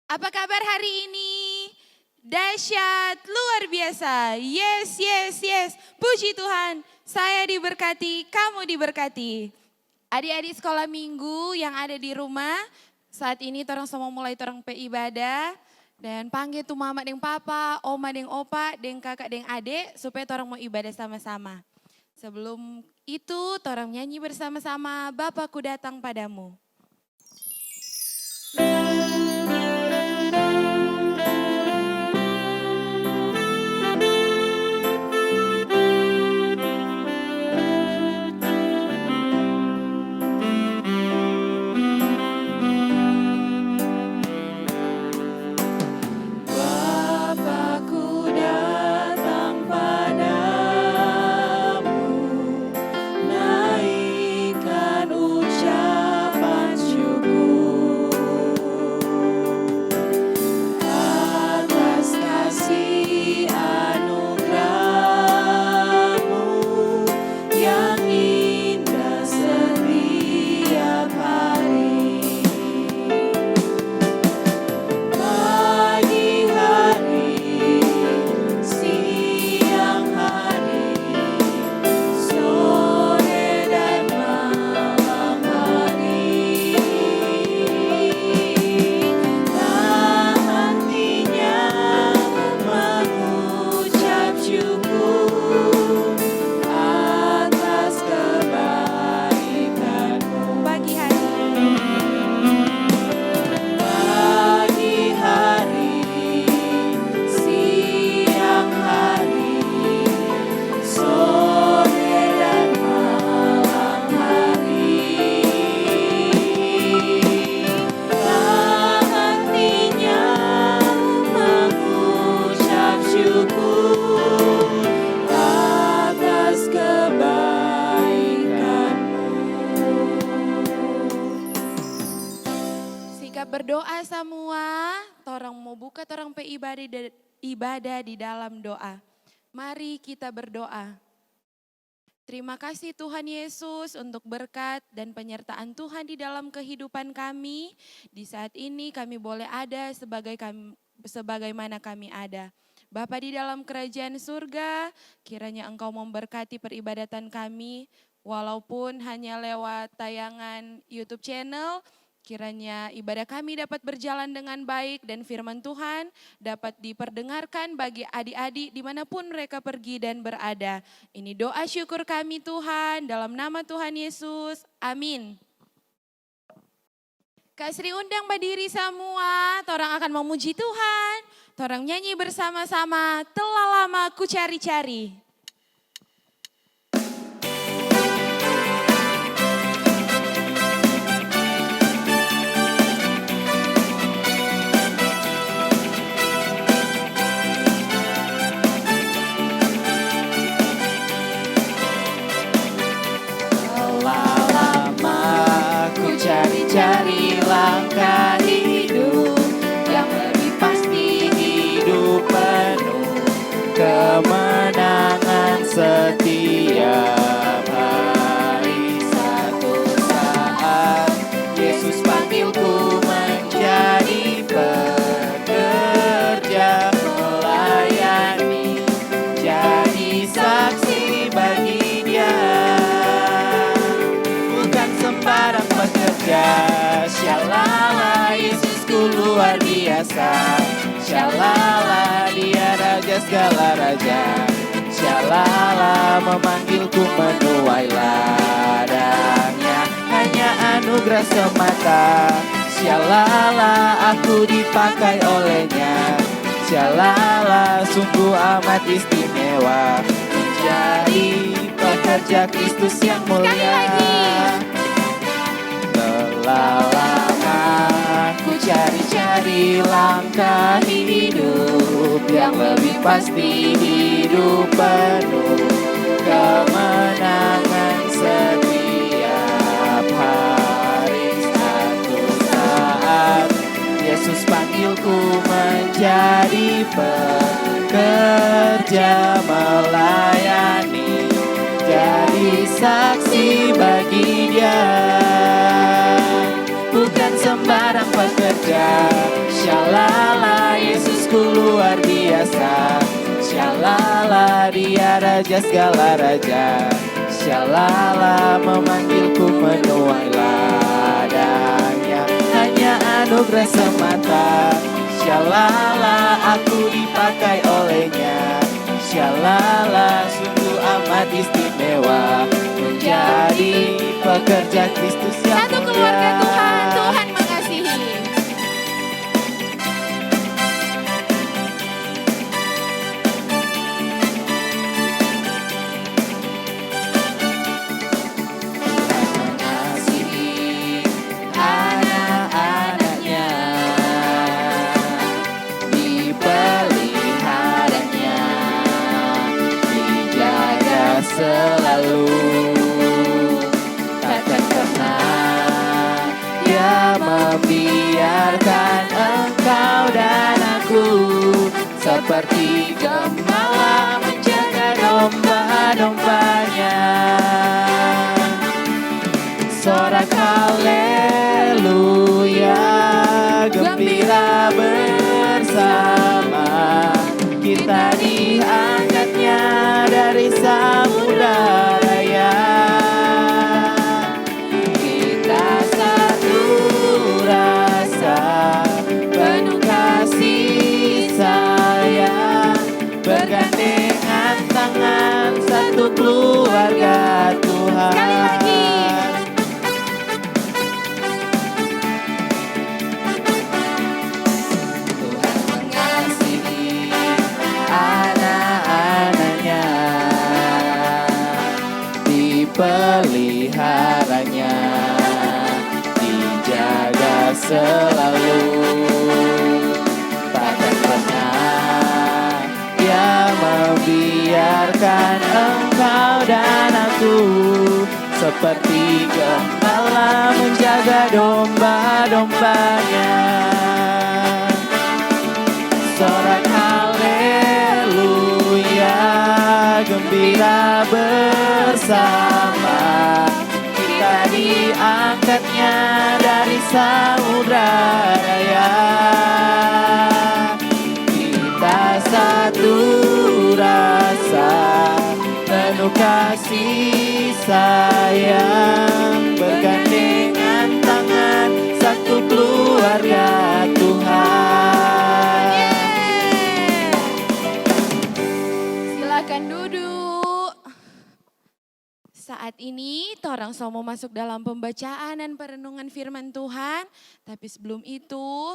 Apa kabar hari ini? Dahsyat, luar biasa. Yes, yes, yes. Puji Tuhan, saya diberkati, kamu diberkati. Adik-adik sekolah minggu yang ada di rumah, saat ini torang semua mulai torang pe ibadah. Dan panggil tuh mama deng papa, oma deng opa, deng kakak deng adik, supaya torang mau ibadah sama-sama. Sebelum itu, torang nyanyi bersama-sama, Bapakku datang padamu. Berdoa semua, torang mau buka torang pe ibadah di dalam doa. Mari kita berdoa. Terima kasih Tuhan Yesus untuk berkat dan penyertaan Tuhan di dalam kehidupan kami. Di saat ini kami boleh ada sebagaimana kami ada. Bapa di dalam kerajaan surga, kiranya Engkau memberkati peribadatan kami, walaupun hanya lewat tayangan YouTube channel. Kiranya ibadah kami dapat berjalan dengan baik dan firman Tuhan dapat diperdengarkan bagi adik-adik dimanapun mereka pergi dan berada. Ini doa syukur kami Tuhan, dalam nama Tuhan Yesus, amin. Kak Sri undang berdiri semua, torang akan memuji Tuhan. Torang nyanyi bersama-sama, telah lama ku cari-cari. Cari langkah hidup yang lebih pasti, hidup penuh kemenangan setiap hari. Satu saat Yesus panggilku menjadi pekerja, melayani, jadi saksi bagi Dia. Bukan sembarang pekerja. Shalala, Yesusku luar biasa. Shalala, Dia raja segala raja. Shalala, memanggilku menuai ladangnya, hanya anugerah semata. Shalala, aku dipakai olehnya. Shalala, sungguh amat istimewa, menjadi pekerja Kristus yang mulia. Telah lama ku cari-cari langkah hidup yang lebih pasti, hidup penuh kemenangan setiap hari. Satu saat Yesus panggilku menjadi pekerja, melayani, jadi saksi bagi Dia. Bukan sembarang pekerja. Shalala. kuasa. Syalala, dia raja segala raja. Syalala, memanggilku menuai ladangnya. Hanya anugerah semata. Syalala, aku dipakai olehnya. Syalala, sungguh amat istimewa menjadi pekerja Kristus yang Satu mulia. keluarga Tuhan, Tuhan mengasihi. Mengasihi anak-anaknya, dipeliharanya, dijaga selalu. Takkan pernah Dia membiarkan engkau dan aku seperti gembala menjaga domba-dombanya. Sorak haleluya, gembira bersama. Kita diangkatnya dari samudra raya. Kita satu rasa, penuh kasih sayang, bergandengan tangan, satu keluarga Tuhan. Sekali lagi. Tuhan mengasihi anak-anaknya, dipeliharanya, dijaga selalu. Takkan pernah Dia membiarkan engkau dan aku seperti gembala menjaga domba-dombanya. Sorak haleluya, gembira bersama. Kita diangkatnya dari samudra raya. Kita satu rasa, penuh kasih sayang, bergandengan tangan, satu keluarga Tuhan. Silakan duduk. Saat ini torang mau masuk dalam pembacaan dan perenungan firman Tuhan. Tapi sebelum itu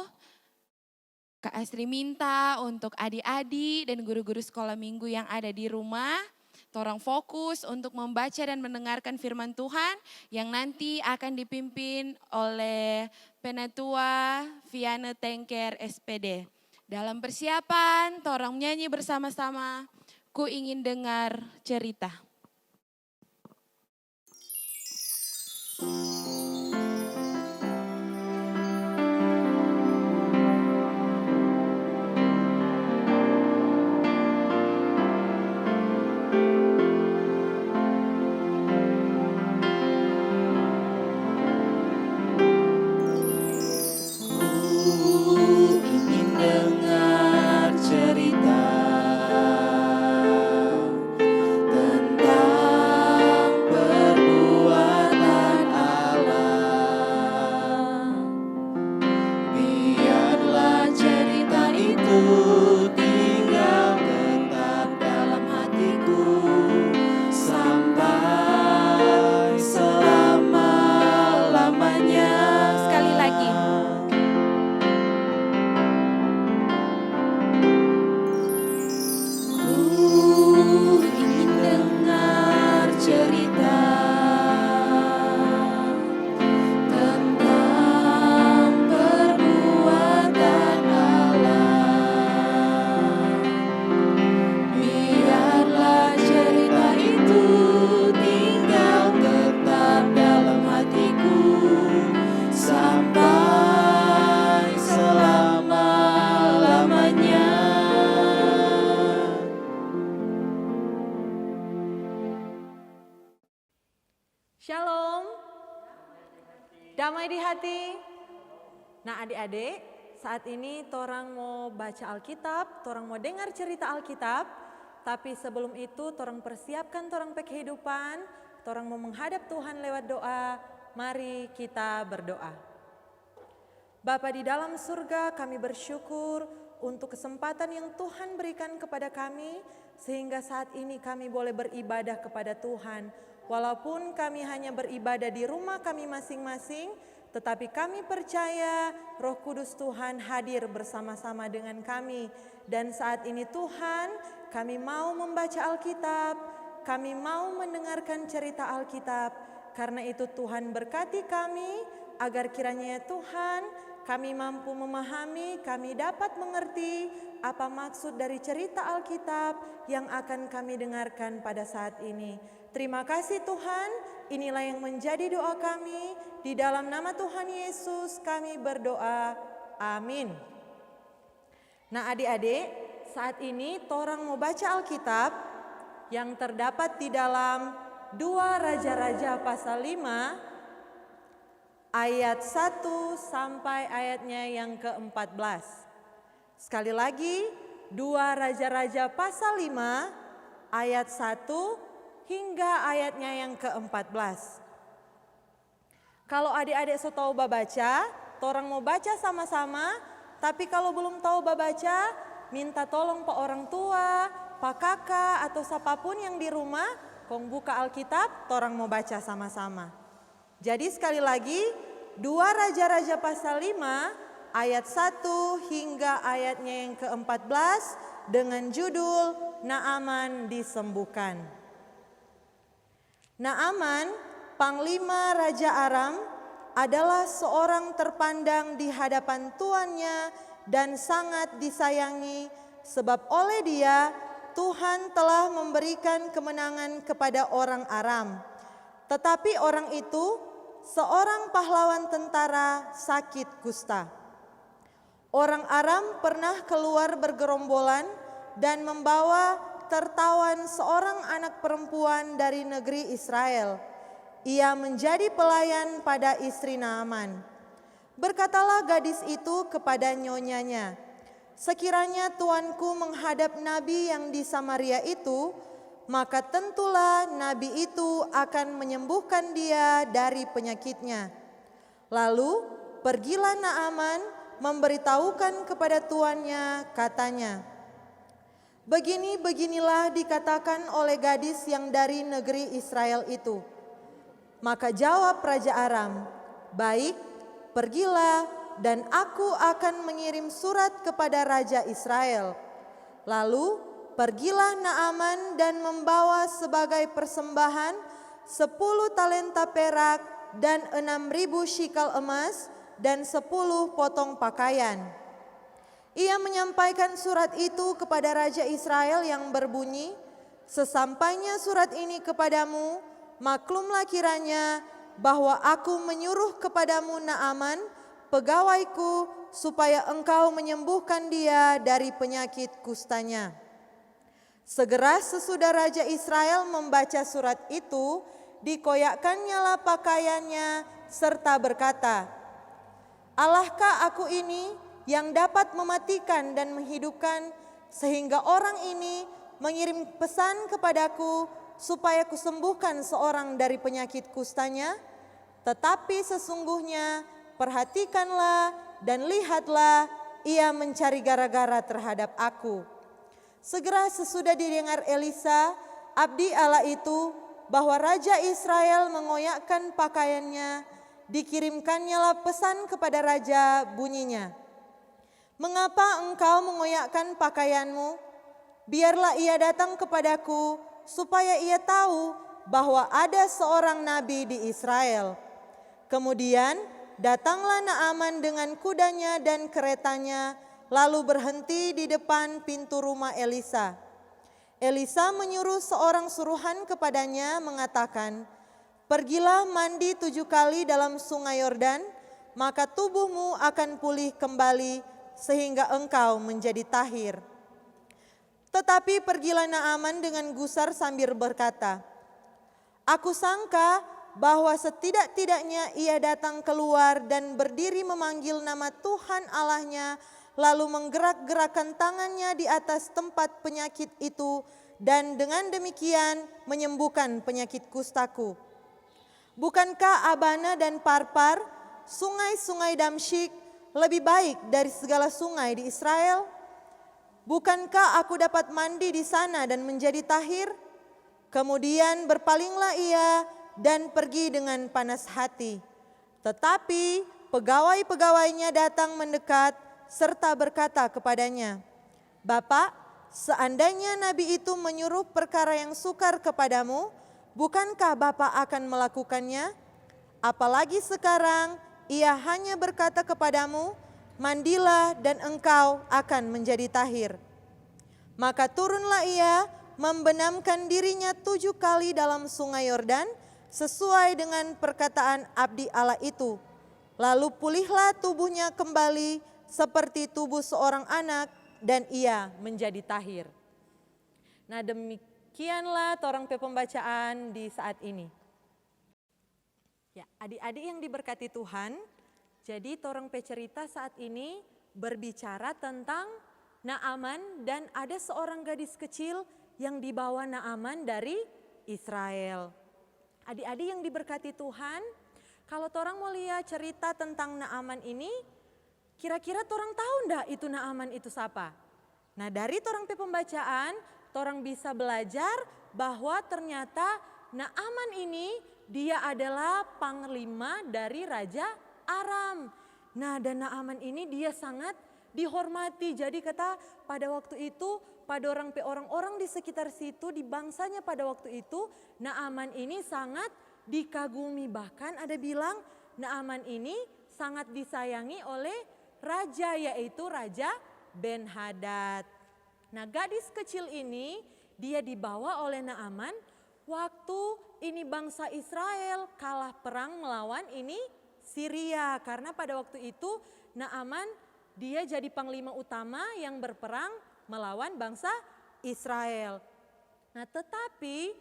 Kak Astri minta untuk adik-adik dan guru-guru sekolah minggu yang ada di rumah. Torang fokus untuk membaca dan mendengarkan firman Tuhan yang nanti akan dipimpin oleh Penatua Viana Tengker SPD. Dalam persiapan, torang nyanyi bersama-sama, Ku Ingin Dengar Cerita. Ingin dengar cerita tentang perbuatan Allah. Biarlah cerita itu tinggal tetap dalam hatiku sampai selama-lamanya. Sekali lagi. Ku ingin dengar cerita tentang perbuatan Allah. Biarlah cerita itu tinggal tetap dalam hatiku sampai selama-lamanya. Shalom, damai di hati. Nah adik-adik, Saat ini torang mau baca Alkitab, torang mau dengar cerita Alkitab, tapi sebelum itu torang persiapkan torang pe kehidupan, torang mau menghadap Tuhan lewat doa. Mari kita berdoa. Bapa di dalam surga, kami bersyukur untuk kesempatan yang Tuhan berikan kepada kami, sehingga saat ini kami boleh beribadah kepada Tuhan. Walaupun kami hanya beribadah di rumah kami masing-masing, tetapi kami percaya Roh Kudus Tuhan hadir bersama-sama dengan kami. Dan saat ini Tuhan, kami mau membaca Alkitab, kami mau mendengarkan cerita Alkitab. Karena itu Tuhan berkati kami, agar kiranya Tuhan kami mampu memahami, kami dapat mengerti apa maksud dari cerita Alkitab yang akan kami dengarkan pada saat ini. Terima kasih Tuhan, inilah yang menjadi doa kami. Di dalam nama Tuhan Yesus kami berdoa. Amin. Nah adik-adik, saat ini torang mau baca Alkitab yang terdapat di dalam 2 Raja-Raja pasal 5 ayat 1 sampai ayatnya yang ke-14. Sekali lagi, 2 Raja-Raja pasal 5 ayat 1 hingga ayatnya yang ke-14. Kalau adik-adik so tahu baca, torang mau baca sama-sama, tapi kalau belum tahu baca, minta tolong pak orang tua, pak kakak atau siapapun yang di rumah, kong buka Alkitab, torang mau baca sama-sama. Jadi sekali lagi, 2 Raja-Raja pasal 5 ayat 1 hingga ayatnya yang ke-14 dengan judul Naaman disembuhkan. Naaman, panglima Raja Aram, adalah seorang terpandang di hadapan tuannya dan sangat disayangi, sebab oleh dia Tuhan telah memberikan kemenangan kepada orang Aram. Tetapi orang itu seorang pahlawan tentara sakit kusta. Orang Aram pernah keluar bergerombolan dan membawa tertawan seorang anak perempuan dari negeri Israel. Ia menjadi pelayan pada istri Naaman. Berkatalah gadis itu kepada nyonyanya, "Sekiranya tuanku menghadap nabi yang di Samaria itu, maka tentulah nabi itu akan menyembuhkan dia dari penyakitnya." Lalu pergilah Naaman memberitahukan kepada tuannya, katanya, "Beginilah dikatakan oleh gadis yang dari negeri Israel itu." Maka jawab Raja Aram, "Baik, pergilah dan aku akan mengirim surat kepada Raja Israel." Lalu pergilah Naaman dan membawa sebagai persembahan 10 talenta perak dan 6.000 shikal emas dan 10 potong pakaian. Ia menyampaikan surat itu kepada Raja Israel yang berbunyi, "Sesampainya surat ini kepadamu, maklumlah kiranya bahwa aku menyuruh kepadamu Naaman, pegawaiku, supaya engkau menyembuhkan dia dari penyakit kustanya." Segera sesudah Raja Israel membaca surat itu, dikoyakkannyalah pakaiannya serta berkata, "Allahkah aku ini yang dapat mematikan dan menghidupkan, sehingga orang ini mengirim pesan kepadaku supaya kusembuhkan seorang dari penyakit kustanya? Tetapi sesungguhnya perhatikanlah dan lihatlah, ia mencari gara-gara terhadap aku." Segera sesudah didengar Elisa, abdi Allah itu, bahwa Raja Israel mengoyakkan pakaiannya, dikirimkannyalah pesan kepada raja, bunyinya, "Mengapa engkau mengoyakkan pakaianmu? Biarlah ia datang kepadaku, supaya ia tahu bahwa ada seorang nabi di Israel." Kemudian datanglah Naaman dengan kudanya dan keretanya, lalu berhenti di depan pintu rumah Elisa. Elisa menyuruh seorang suruhan kepadanya mengatakan, "Pergilah mandi 7 kali dalam sungai Yordan, maka tubuhmu akan pulih kembali sehingga engkau menjadi tahir." Tetapi pergilah Naaman dengan gusar sambil berkata, "Aku sangka bahwa setidak-tidaknya ia datang keluar dan berdiri memanggil nama Tuhan Allahnya, lalu menggerak-gerakkan tangannya di atas tempat penyakit itu, dan dengan demikian menyembuhkan penyakit kustaku. Bukankah Abana dan Parpar, sungai-sungai Damsyik, lebih baik dari segala sungai di Israel? Bukankah aku dapat mandi di sana dan menjadi tahir? Kemudian berpalinglah ia dan pergi dengan panas hati. Tetapi pegawai-pegawainya datang mendekat serta berkata kepadanya, "Bapak, seandainya nabi itu menyuruh perkara yang sukar kepadamu, bukankah Bapak akan melakukannya? Apalagi sekarang ia hanya berkata kepadamu, mandilah dan engkau akan menjadi tahir." Maka turunlah ia, membenamkan dirinya 7 kali dalam sungai Yordan, sesuai dengan perkataan abdi Allah itu. Lalu pulihlah tubuhnya kembali seperti tubuh seorang anak, dan ia menjadi tahir. Nah, demikianlah torang pembacaan di saat ini. Ya, adik-adik yang diberkati Tuhan, jadi torang cerita saat ini berbicara tentang Naaman, dan ada seorang gadis kecil yang dibawa Naaman dari Israel. Adik-adik yang diberkati Tuhan, kalau torang mau lihat cerita tentang Naaman ini, kira-kira torang tahu ndak itu Naaman itu siapa? Nah, dari torang pembacaan, torang bisa belajar bahwa ternyata Naaman ini dia adalah panglima dari Raja Aram. Nah, dan Naaman ini dia sangat dihormati. Jadi kata pada waktu itu, pada orang-orang di sekitar situ, di bangsanya pada waktu itu, Naaman ini sangat dikagumi. Bahkan ada bilang Naaman ini sangat disayangi oleh raja, yaitu Raja Ben-Hadad. Nah, gadis kecil ini dia dibawa oleh Naaman waktu ini bangsa Israel kalah perang melawan ini Syria. Karena pada waktu itu Naaman dia jadi panglima utama yang berperang melawan bangsa Israel. Nah, tetapi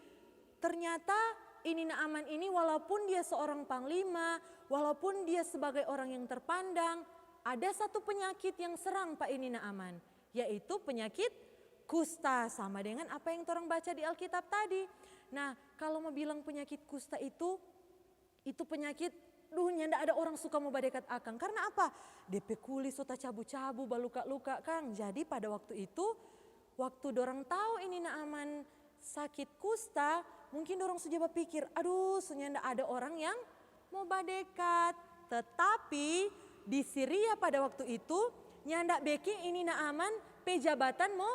ternyata ini Naaman ini walaupun dia seorang panglima, walaupun dia sebagai orang yang terpandang, ada satu penyakit yang serang Pak ini Naaman, yaitu penyakit kusta, sama dengan apa yang orang baca di Alkitab tadi. Nah, kalau mau bilang penyakit kusta itu penyakit duhnya ndak ada orang suka mau badekat akang. Karena apa? DP kulit sota cabu-cabu, baluka-luka Kang. Jadi pada waktu itu, waktu dorang tahu ini Naaman sakit kusta, mungkin dorang sudah berpikir, aduh senyanda ada orang yang mau badekat. Tetapi di Syria pada waktu itu, nyandak baking ini Naaman pejabatan mau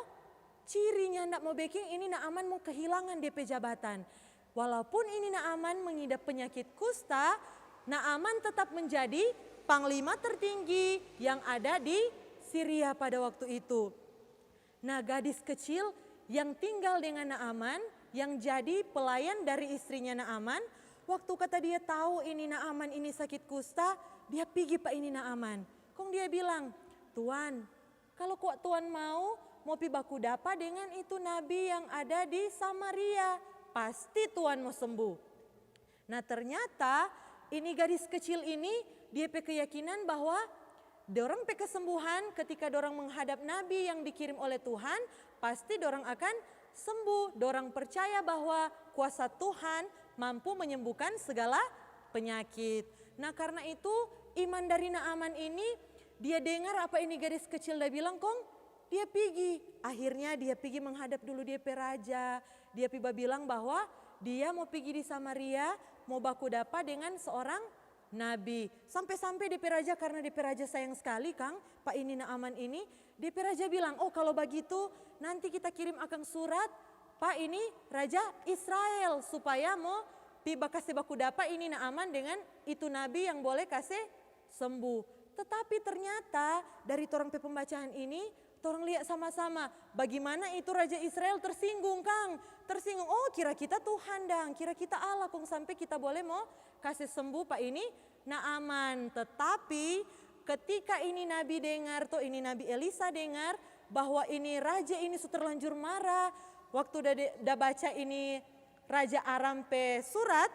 ciri, nyandak mau baking ini Naaman mau kehilangan DP jabatan. Walaupun ini Naaman mengidap penyakit kusta, Naaman tetap menjadi panglima tertinggi yang ada di Syria pada waktu itu. Nah, gadis kecil yang tinggal dengan Naaman, yang jadi pelayan dari istrinya Naaman, waktu kata dia tahu ini Naaman ini sakit kusta, dia pergi Pak ini Naaman. Kong dia bilang, "Tuan, kalau kok Tuan mau pi baku dapa dengan itu nabi yang ada di Samaria, pasti Tuan mau sembuh." Nah, ternyata ini gadis kecil ini dia keyakinan bahwa dorang kesembuhan ketika dorang menghadap nabi yang dikirim oleh Tuhan, pasti dorang akan sembuh. Dorang percaya bahwa kuasa Tuhan mampu menyembuhkan segala penyakit. Nah, karena itu iman dari Naaman ini, dia dengar apa ini gadis kecil dia bilang, Kong dia pergi. Akhirnya dia pergi menghadap dulu dia raja. Dia bilang bahwa dia mau pergi di Samaria, mau baku dapa dengan seorang nabi. Sampai-sampai DP Raja, karena DP Raja sayang sekali Kang, Pak ini Naaman ini, DP Raja bilang, oh kalau begitu nanti kita kirim akan surat Pak ini Raja Israel supaya mau kasih baku dapa ini Naaman dengan itu nabi yang boleh kasih sembuh. Tetapi ternyata dari torang pembacaan ini, torang lihat sama-sama bagaimana itu Raja Israel tersinggung Kang. Tersinggung, oh kira kita Tuhan dang, kira kita Allah kong sampai kita boleh mau kasih sembuh Pak ini Naaman. Tetapi ketika ini Nabi dengar, ini Nabi Elisa dengar bahwa ini Raja ini sudah terlanjur marah. Waktu udah baca ini Raja Aram pe surat,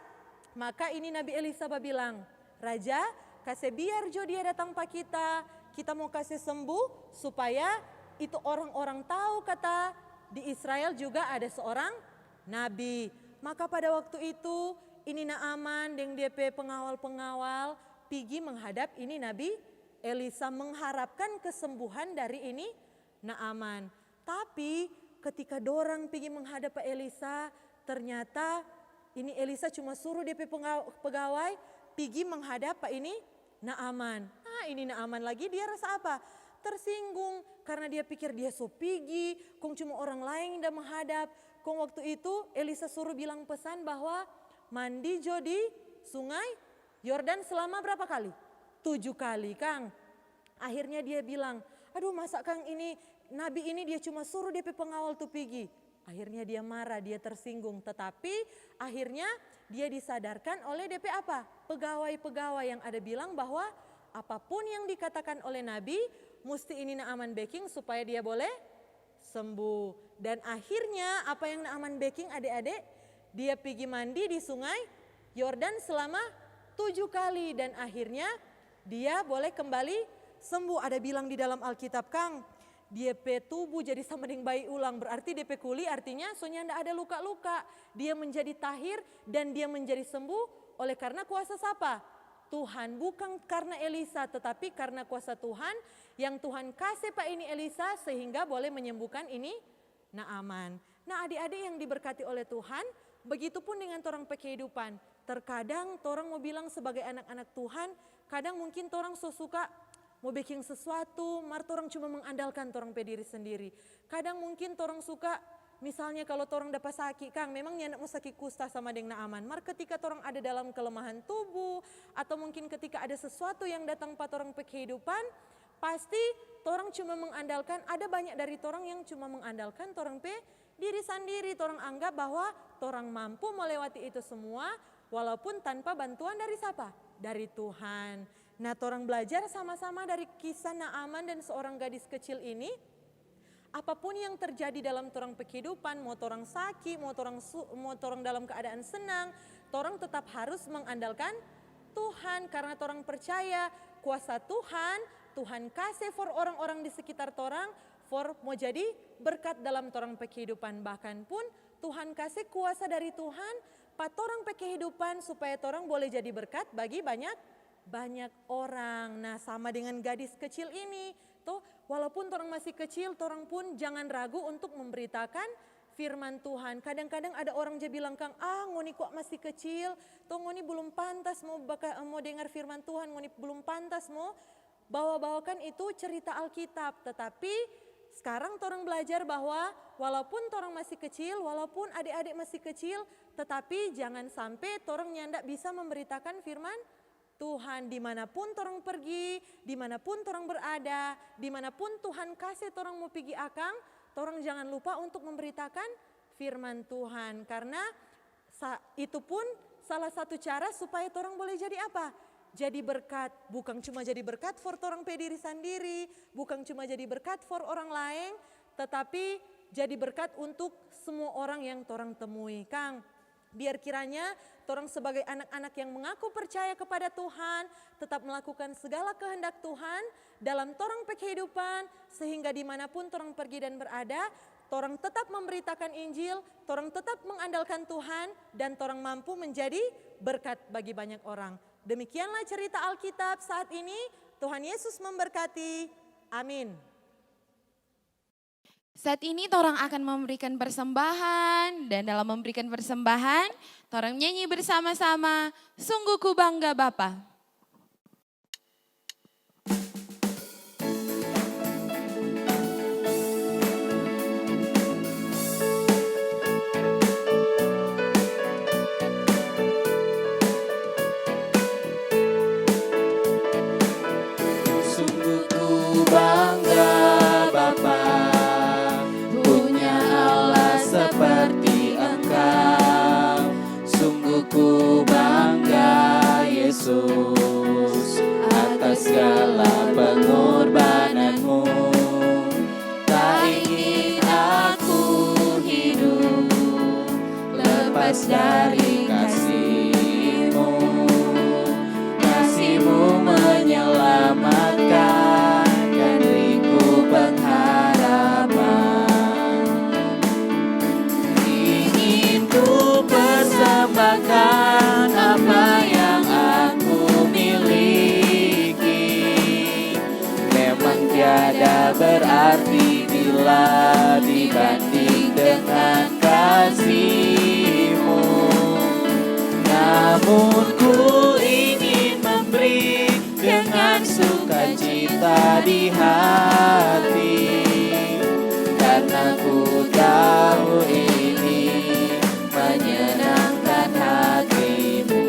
Maka ini Nabi Elisa bilang, Raja kasih biar jo dia datang pak kita mau kasih sembuh supaya itu orang-orang tahu kata di Israel juga ada seorang nabi. Maka pada waktu itu ini Naaman dengan DP pengawal-pengawal pergi menghadap ini Nabi Elisa mengharapkan kesembuhan dari ini Naaman. Tapi ketika dorang pergi menghadap Pak Elisa, ternyata ini Elisa cuma suruh DP pegawai pergi menghadap Pak ini Naaman. Nah ini Naaman lagi dia rasa apa? Tersinggung karena dia pikir dia so pergi, kong cuma orang lain yang menghadap. Kong waktu itu Elisa suruh bilang pesan bahwa mandi jo di sungai Yordan selama berapa kali? 7 kali Kang. Akhirnya dia bilang, aduh masa Kang ini Nabi ini dia cuma suruh DP pengawal tuh pergi. Akhirnya dia marah, dia tersinggung. Tetapi akhirnya dia disadarkan oleh DP apa? Pegawai-pegawai yang ada bilang bahwa apapun yang dikatakan oleh Nabi, mesti ini Naaman baking supaya dia boleh sembuh. Dan akhirnya apa yang Naaman baking adik-adik? Dia pergi mandi di sungai Yordan selama 7 kali. Dan akhirnya dia boleh kembali sembuh. Ada bilang di dalam Alkitab Kang, DP tubuh jadi sama dengan bayi ulang. Berarti DP kuli artinya soalnya tidak ada luka-luka. Dia menjadi tahir dan dia menjadi sembuh oleh karena kuasa siapa? Tuhan. Bukan karena Elisa tetapi karena kuasa Tuhan yang Tuhan kasih Pak ini Elisa sehingga boleh menyembuhkan ini Naaman. Nah adik-adik yang diberkati oleh Tuhan, begitupun dengan torang kehidupan. Terkadang torang mau bilang sebagai anak-anak Tuhan, kadang mungkin torang so suka mau bikin sesuatu, mar torang cuma mengandalkan torang pe diri sendiri. Kadang mungkin torang suka, misalnya kalau torang dapat sakit, Kang, memang nyandak mau sakit kusta sama dengan Naaman. Mar ketika torang ada dalam kelemahan tubuh, atau mungkin ketika ada sesuatu yang datang pada torang pe kehidupan, pasti torang cuma mengandalkan, ada banyak dari torang yang cuma mengandalkan torang pe diri sendiri. Torang anggap bahwa torang mampu melewati itu semua, walaupun tanpa bantuan dari siapa? Dari Tuhan. Nah, torang belajar sama-sama dari kisah Naaman dan seorang gadis kecil ini. Apapun yang terjadi dalam torang kehidupan, mau torang sakit, mau torang dalam keadaan senang, torang tetap harus mengandalkan Tuhan karena torang percaya kuasa Tuhan, Tuhan kasih for orang-orang di sekitar torang, for mau jadi berkat dalam torang kehidupan. Bahkan pun Tuhan kasih kuasa dari Tuhan, pat torang kehidupan supaya torang boleh jadi berkat bagi banyak orang. Nah sama dengan gadis kecil ini, tuh walaupun torang masih kecil, torang pun jangan ragu untuk memberitakan firman Tuhan. Kadang-kadang ada orang je bilang Kang, ngoni kok masih kecil, tuh ngoni belum pantas mau dengar firman Tuhan, ngoni belum pantas mau bawa-bawakan itu cerita Alkitab. Tetapi sekarang torang belajar bahwa walaupun torang masih kecil, walaupun adik-adik masih kecil, tetapi jangan sampai torang nyandak bisa memberitakan firman Tuhan. Dimanapun torang pergi, dimanapun torang berada, dimanapun Tuhan kasih torang mau pergi akang, torang jangan lupa untuk memberitakan firman Tuhan. Karena itu pun salah satu cara supaya torang boleh jadi apa? Jadi berkat. Bukan cuma jadi berkat for torang pe diri sendiri, bukan cuma jadi berkat for orang lain, tetapi jadi berkat untuk semua orang yang torang temui. Kang, biar kiranya torang sebagai anak-anak yang mengaku percaya kepada Tuhan, tetap melakukan segala kehendak Tuhan dalam torang kehidupan, sehingga dimanapun torang pergi dan berada, torang tetap memberitakan Injil, torang tetap mengandalkan Tuhan, dan torang mampu menjadi berkat bagi banyak orang. Demikianlah cerita Alkitab saat ini. Tuhan Yesus memberkati. Amin. Saat ini torang akan memberikan persembahan, dan dalam memberikan persembahan, torang nyanyi bersama-sama, Sungguh ku bangga Bapa. Sungguh ku bangga Bapa, punya Allah seperti Engkau. Sungguh ku bangga Yesus, atas segala pengorbananmu. Tak ingin aku hidup lepas dari kasih-Mu. tiada berarti bila dibanding dengan kasih-Mu. Namun ku ingin memberi dengan sukacita di hati, karena ku tahu ini menyenangkan hati-Mu.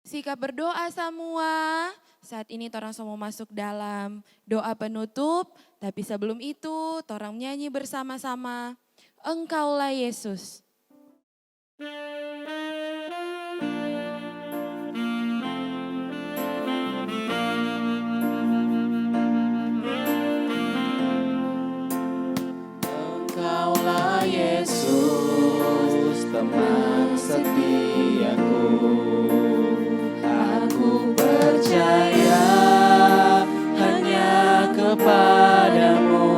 Sikap berdoa semua. Saat ini torang semua masuk dalam doa penutup. Tapi sebelum itu torang nyanyi bersama-sama. Engkaulah Yesus. Engkaulah Yesus, teman setiaku. Aku percaya hanya kepadamu.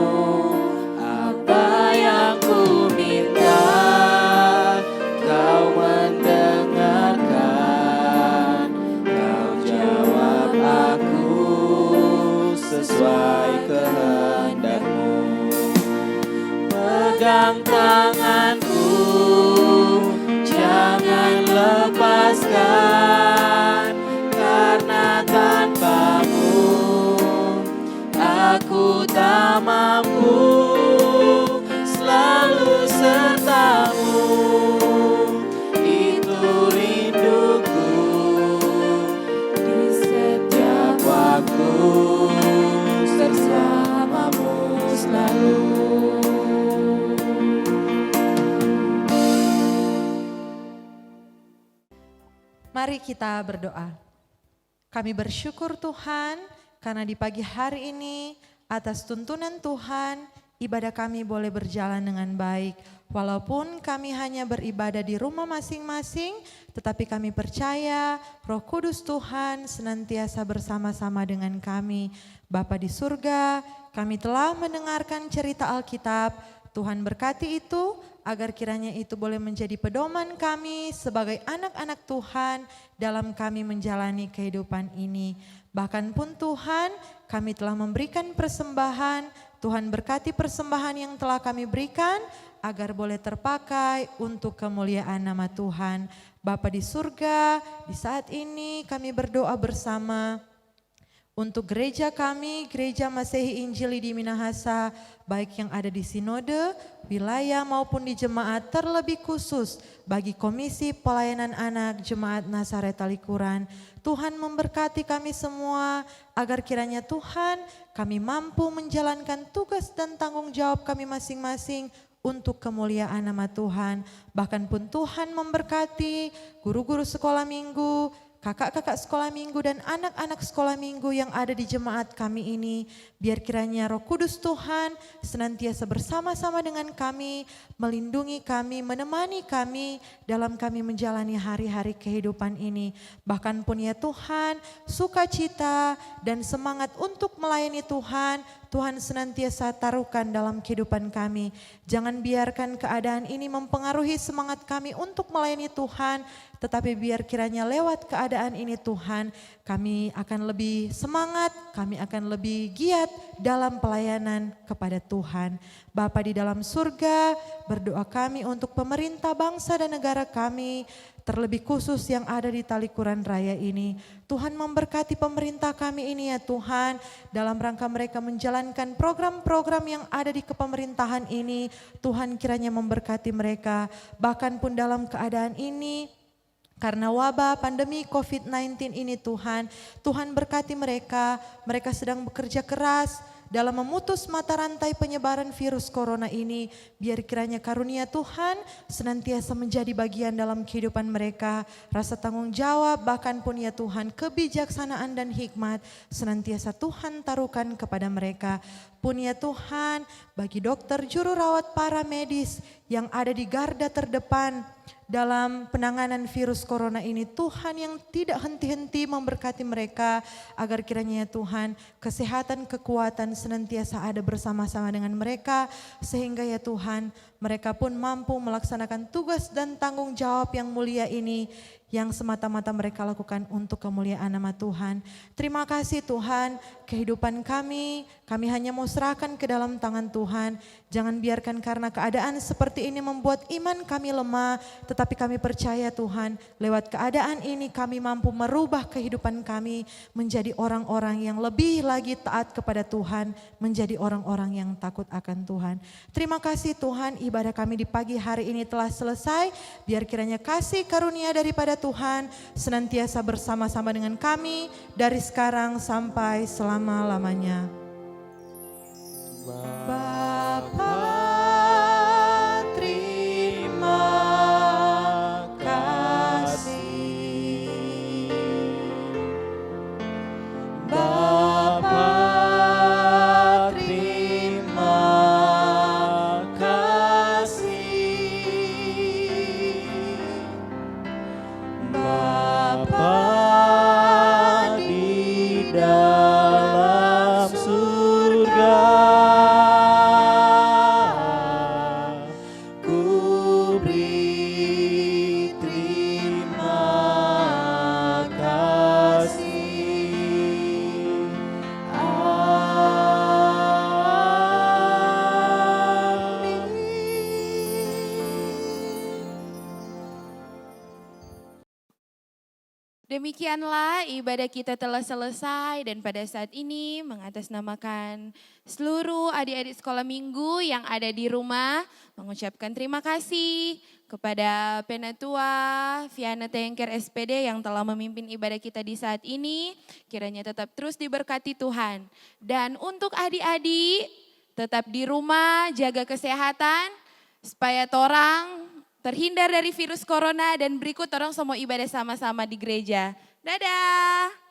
Apa yang ku minta, Kau mendengarkan. Kau jawab aku sesuai kehendak-Mu. Pegang tanganku, jangan lepaskan, karena tanpa-Mu aku tak mampu. Selalu serta-Mu, itu rinduku di setiap waktu, bersama-Mu selalu. Mari kita berdoa. Kami bersyukur Tuhan karena di pagi hari ini atas tuntunan Tuhan ibadah kami boleh berjalan dengan baik. Walaupun kami hanya beribadah di rumah masing-masing, tetapi kami percaya Roh Kudus Tuhan senantiasa bersama-sama dengan kami. Bapa di surga, kami telah mendengarkan cerita Alkitab. Tuhan berkati itu agar kiranya itu boleh menjadi pedoman kami sebagai anak-anak Tuhan dalam kami menjalani kehidupan ini. Bahkan pun Tuhan, kami telah memberikan persembahan. Tuhan berkati persembahan yang telah kami berikan agar boleh terpakai untuk kemuliaan nama Tuhan. Bapa di surga, di saat ini kami berdoa bersama untuk gereja kami, Gereja Masehi Injili di Minahasa, baik yang ada di sinode, wilayah maupun di jemaat, terlebih khusus bagi Komisi Pelayanan Anak Jemaat Nazaret Talikuran. Tuhan memberkati kami semua agar kiranya Tuhan kami mampu menjalankan tugas dan tanggung jawab kami masing-masing untuk kemuliaan nama Tuhan. Bahkan pun Tuhan memberkati guru-guru sekolah minggu, kakak-kakak sekolah minggu dan anak-anak sekolah minggu yang ada di jemaat kami ini. Biar kiranya Roh Kudus Tuhan senantiasa bersama-sama dengan kami, melindungi kami, menemani kami dalam kami menjalani hari-hari kehidupan ini. Bahkan pun ya Tuhan, sukacita dan semangat untuk melayani Tuhan, Tuhan senantiasa taruhkan dalam kehidupan kami. Jangan biarkan keadaan ini mempengaruhi semangat kami untuk melayani Tuhan, tetapi biar kiranya lewat keadaan ini Tuhan, kami akan lebih semangat, kami akan lebih giat dalam pelayanan kepada Tuhan. Bapa di dalam surga, berdoa kami untuk pemerintah bangsa dan negara kami, terlebih khusus yang ada di Talikuran Raya ini. Tuhan memberkati pemerintah kami ini ya Tuhan, dalam rangka mereka menjalankan program-program yang ada di kepemerintahan ini. Tuhan kiranya memberkati mereka, bahkan pun dalam keadaan ini, karena wabah pandemi COVID-19 ini Tuhan, Tuhan berkati mereka, mereka sedang bekerja keras dalam memutus mata rantai penyebaran virus corona ini. Biar kiranya karunia Tuhan senantiasa menjadi bagian dalam kehidupan mereka. Rasa tanggung jawab bahkan pun ya Tuhan kebijaksanaan dan hikmat senantiasa Tuhan taruhkan kepada mereka. Pun ya Tuhan bagi dokter, juru rawat, para medis yang ada di garda terdepan dalam penanganan virus corona ini, Tuhan yang tidak henti-henti memberkati mereka agar kiranya ya Tuhan kesehatan, kekuatan senantiasa ada bersama-sama dengan mereka, sehingga ya Tuhan mereka pun mampu melaksanakan tugas dan tanggung jawab yang mulia ini yang semata-mata mereka lakukan untuk kemuliaan nama Tuhan. Terima kasih Tuhan, kehidupan kami hanya mau serahkan ke dalam tangan Tuhan. Jangan biarkan karena keadaan seperti ini membuat iman kami lemah, tetapi kami percaya Tuhan, lewat keadaan ini kami mampu merubah kehidupan kami menjadi orang-orang yang lebih lagi taat kepada Tuhan, menjadi orang-orang yang takut akan Tuhan. Terima kasih Tuhan, ibadah kami di pagi hari ini telah selesai. Biar kiranya kasih karunia daripada Tuhan senantiasa bersama-sama dengan kami dari sekarang sampai selama-lamanya. Bapa, terima kasih. Bapa, terima kasih. Bapa di dalam surga, ku beri terima kasih. Demikianlah ibadah kita telah selesai dan pada saat ini mengatasnamakan seluruh adik-adik sekolah minggu yang ada di rumah mengucapkan terima kasih kepada Penatua Viana Tengker SPD yang telah memimpin ibadah kita di saat ini. Kiranya tetap terus diberkati Tuhan. Dan untuk adik-adik tetap di rumah, jaga kesehatan supaya torang terhindar dari virus corona dan berikut orang semua ibadah sama-sama di gereja. Dadah.